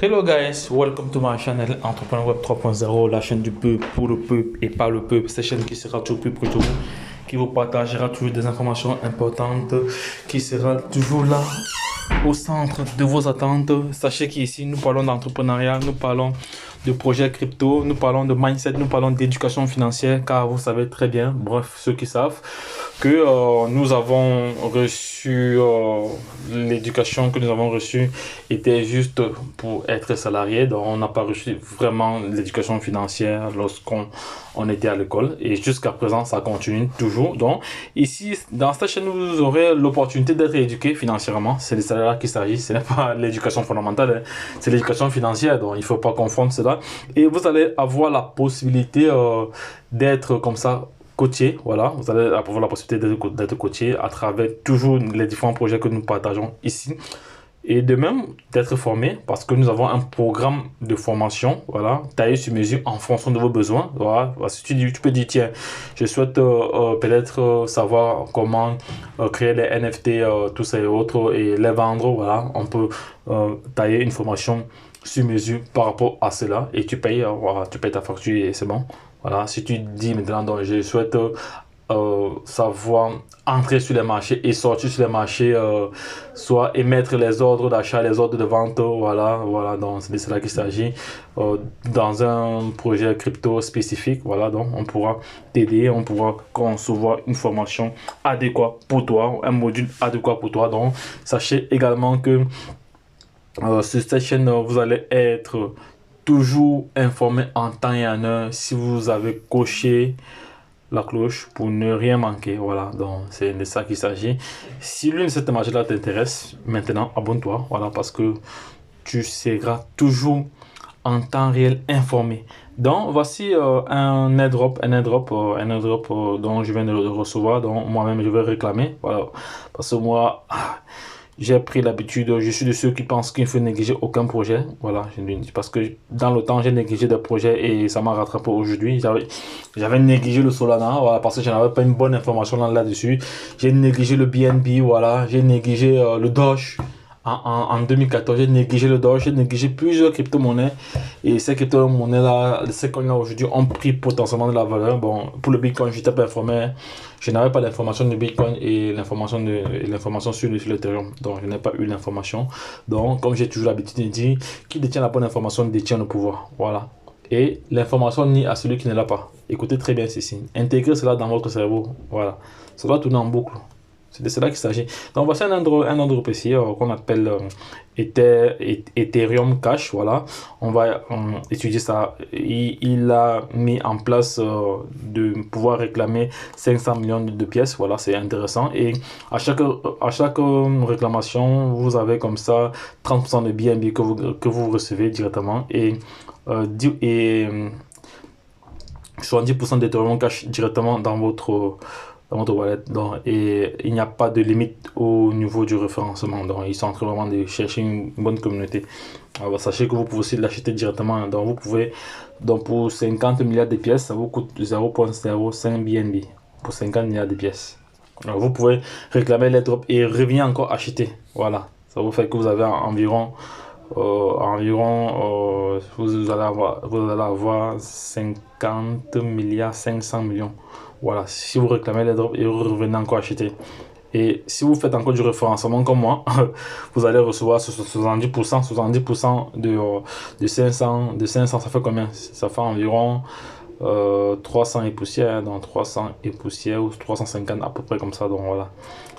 Hello guys, welcome to my channel Entrepreneur Web 3.0, la chaîne du peuple, pour le peuple et par le peuple. Cette chaîne qui sera toujours plus près de vous, qui vous partagera toujours des informations importantes, qui sera toujours là au centre de vos attentes. Sachez qu'ici nous parlons d'entrepreneuriat, nous parlons de projets crypto, nous parlons de mindset, nous parlons d'éducation financière, car vous savez très bien, bref, ceux qui savent, que nous avons reçu, l'éducation que nous avons reçue était juste pour être salarié, donc on n'a pas reçu vraiment l'éducation financière lorsqu'on était à l'école, et jusqu'à présent ça continue toujours. Donc ici, dans cette chaîne, vous aurez l'opportunité d'être éduqué financièrement. C'est les salaires qu'il s'agit, ce n'est pas l'éducation fondamentale, hein. C'est l'éducation financière, donc il ne faut pas confondre cela. Et vous allez avoir la possibilité d'être comme ça coaché, voilà, vous allez avoir la possibilité d'être coaché à travers toujours les différents projets que nous partageons ici. Et de même, d'être formé, parce que nous avons un programme de formation, voilà, taillé sur mesure en fonction de vos besoins. Voilà. Si tu peux dire, tiens, je souhaite peut-être savoir comment créer les NFT, tout ça et autres, et les vendre, voilà, on peut tailler une formation sur mesure par rapport à cela, et tu payes, voilà, tu payes ta facture et c'est bon. Voilà. Si tu dis maintenant, donc, je souhaite savoir entrer sur les marchés et sortir sur les marchés, soit émettre les ordres d'achat, les ordres de vente, voilà, donc c'est de cela qu'il s'agit, dans un projet crypto spécifique, voilà, donc on pourra t'aider, on pourra concevoir une formation adéquate pour toi, un module adéquat pour toi. Donc sachez également que sur cette chaîne, vous allez être toujours informé en temps et en heure si vous avez coché la cloche pour ne rien manquer. Voilà, donc c'est de ça qu'il s'agit. Si l'une de ces thématiques-là t'intéresse, maintenant abonne-toi, voilà, parce que tu seras toujours en temps réel informé. Donc voici un airdrop, dont je viens de le recevoir, donc moi-même je vais réclamer, voilà, parce que moi j'ai pris l'habitude, je suis de ceux qui pensent qu'il ne faut négliger aucun projet. Voilà, parce que dans le temps, j'ai négligé des projets et ça m'a rattrapé aujourd'hui. J'avais négligé le Solana, voilà, parce que je n'avais pas une bonne information là-dessus. J'ai négligé le BNB, voilà, j'ai négligé le Doge. En 2014, j'ai négligé le Doge, j'ai négligé plusieurs crypto-monnaies. Et ces crypto-monnaies-là, ces coins-là aujourd'hui ont pris potentiellement de la valeur. Bon, pour le Bitcoin, je n'étais pas informé. Je n'avais pas l'information de Bitcoin et l'information sur l'Ethereum. Donc, je n'ai pas eu l'information. Donc, comme j'ai toujours l'habitude de dire, qui détient la bonne information détient le pouvoir. Voilà. Et l'information nie à celui qui ne l'a pas. Écoutez très bien ceci. Intégrez cela dans votre cerveau. Voilà. Ça doit tourner en boucle. C'est de cela qu'il s'agit. Donc voici un ordre précis qu'on appelle Ethereum Cash. Voilà. On va étudier ça. Il a mis en place de pouvoir réclamer 500 millions de pièces. Voilà, c'est intéressant. Et à chaque réclamation, vous avez comme ça 30% de BNB que vous recevez directement. Et 70% d'Ethereum Cash directement dans votre wallet. Donc, et il n'y a pas de limite au niveau du référencement. Donc ils sont en train vraiment de chercher une bonne communauté. Alors, sachez que vous pouvez aussi l'acheter directement. Donc vous pouvez, donc pour 50 milliards de pièces, ça vous coûte 0,05 BNB pour 50 milliards de pièces. Alors, vous pouvez réclamer les drops et revenir encore acheter. Voilà, ça vous fait que vous avez environ vous allez avoir 50 milliards 500 millions. Voilà, si vous réclamez les drops et vous revenez encore acheter. Et si vous faites encore du référencement comme moi, vous allez recevoir 70% de 500, ça fait combien? Ça fait environ 300 et poussière, donc 300 et poussière ou 350 à peu près comme ça. Donc voilà,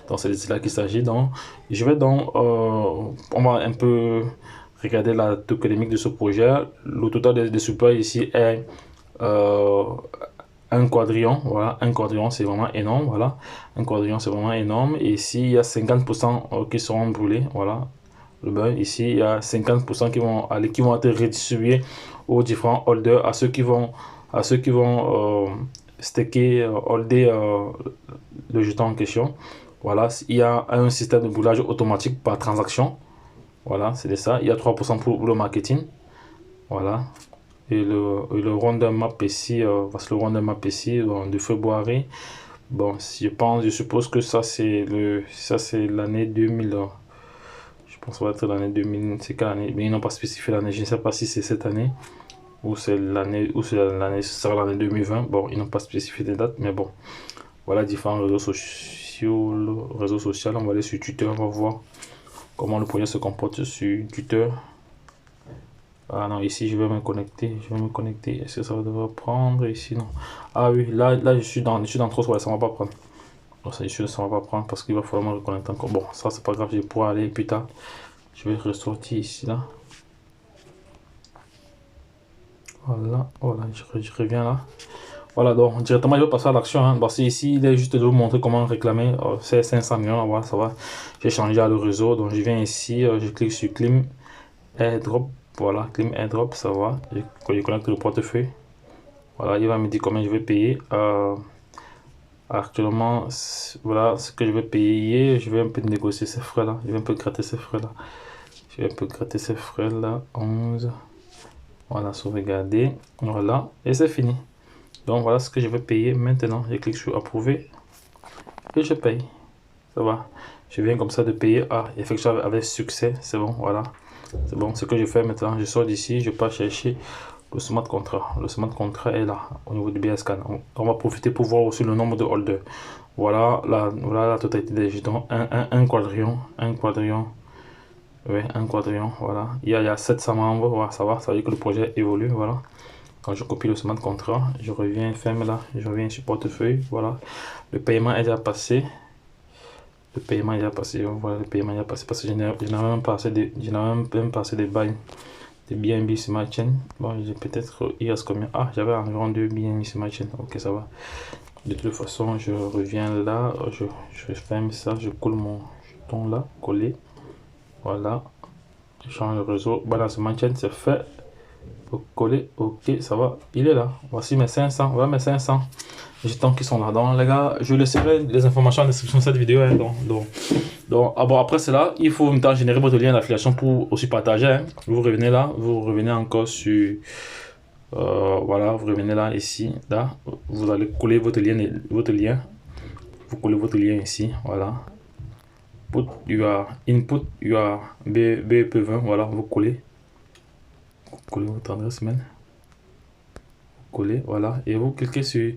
donc c'est de là qu'il s'agit. Donc je vais on va un peu regarder la tokenomique de ce projet. Le total de supply ici est un quadrillon. Voilà, un quadrillon c'est vraiment énorme. Voilà, un quadrillon c'est vraiment énorme. Et ici il y a 50% qui seront brûlés. Voilà, le burn. Ici il y a 50% qui vont être redistribués aux différents holders, à ceux qui vont staker, holder le jeton en question. Voilà, il y a un système de boulage automatique par transaction. Voilà, c'est de ça. Il y a 3% pour le marketing. Voilà. Et le rondeur map ici, parce que le rondeur map ici, de février. Bon, je suppose que ça c'est l'année 2000. pense que ça va être l'année 2000, c'est quelle année? Mais ils n'ont pas spécifié l'année, je ne sais pas si c'est cette année ou c'est l'année, ce sera l'année 2020. Bon, ils n'ont pas spécifié des dates, mais bon, voilà différents réseaux sociaux. On va aller sur Twitter, on va voir comment le projet se comporte sur Twitter. Ah non, ici je vais me connecter, Est-ce que ça va prendre ici? Non. Ah oui, là je suis dans trop, ouais, ça va pas prendre. Bon, ça, ça va pas prendre parce qu'il va falloir me reconnecter encore. Bon, ça c'est pas grave, je vais pouvoir aller plus tard. Je vais ressortir ici là. Voilà, je reviens là. Voilà, donc directement je vais passer à l'action. Hein, parce que ici il est juste de vous montrer comment réclamer ces 500 millions. Voilà, ça va. J'ai changé à le réseau, donc je viens ici, je clique sur Claim Airdrop. Voilà, Claim Airdrop, ça va. Je connecte le portefeuille. Voilà, il va me dire combien je vais payer. Actuellement, voilà ce que je vais payer. Je vais un peu négocier ces frais là. Je vais un peu gratter ces frais là. 11. Voilà, sauvegarder. Voilà, et c'est fini. Donc voilà ce que je vais payer maintenant. Je clique sur approuver et je paye. Ça va. Je viens comme ça de payer. Ah, effectivement avec succès. C'est bon, voilà. C'est bon. Ce que je fais maintenant, je sors d'ici, je pars chercher le smart contract. Le smart contract est là au niveau du BSCAN. On va profiter pour voir aussi le nombre de holders. Voilà la totalité des jetons. Un quadrillon. Oui, un quadrillon. Voilà. Il y a 700 membres. Voilà, ça va. Ça veut dire que le projet évolue. Voilà. Quand je copie le smart contract, je reviens ferme là, je reviens sur portefeuille, voilà. Le paiement est déjà passé. Voilà, le paiement est déjà passé parce que je n'ai même pas assez des bails de BNB sur ma chaîne. Bon, j'ai peut-être, il reste combien? Ah, j'avais environ 2 BNB sur ma chaîne, ok, ça va. De toute façon, je reviens là, je ferme ça, je colle mon jeton là, coller. Voilà, je change le réseau, balance ma chaîne, c'est fait. Coller, ok, ça va, il est là. Voici mes 500, voilà mes 500 jetons qui sont là. Donc les gars, je laisserai les informations en description de cette vidéo. Hein, bon, après cela, il faut maintenant générer votre lien d'affiliation pour aussi partager. Hein. Vous revenez là, vous revenez encore sur voilà, vous revenez là, ici, là, vous allez coller votre lien, vous collez votre lien ici, voilà. Put your input, your BEP20, voilà, vous collez votre adresse mail, coller, voilà, et vous cliquez sur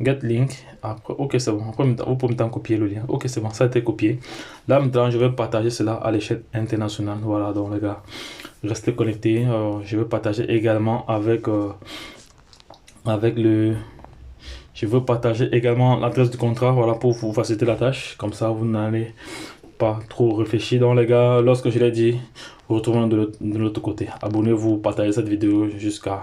get link. Après, ok, c'est bon. Après, vous pouvez maintenant copier le lien. Ok, c'est bon, ça a été copié. Là maintenant, je vais partager cela à l'échelle internationale. Voilà, donc les gars, restez connectés. Je vais partager également avec je veux partager également l'adresse du contrat, voilà, pour vous faciliter la tâche. Comme ça, vous n'allez pas trop réfléchir. Donc les gars, lorsque je l'ai dit, retrouvons de l'autre côté. Abonnez-vous, partagez cette vidéo jusqu'à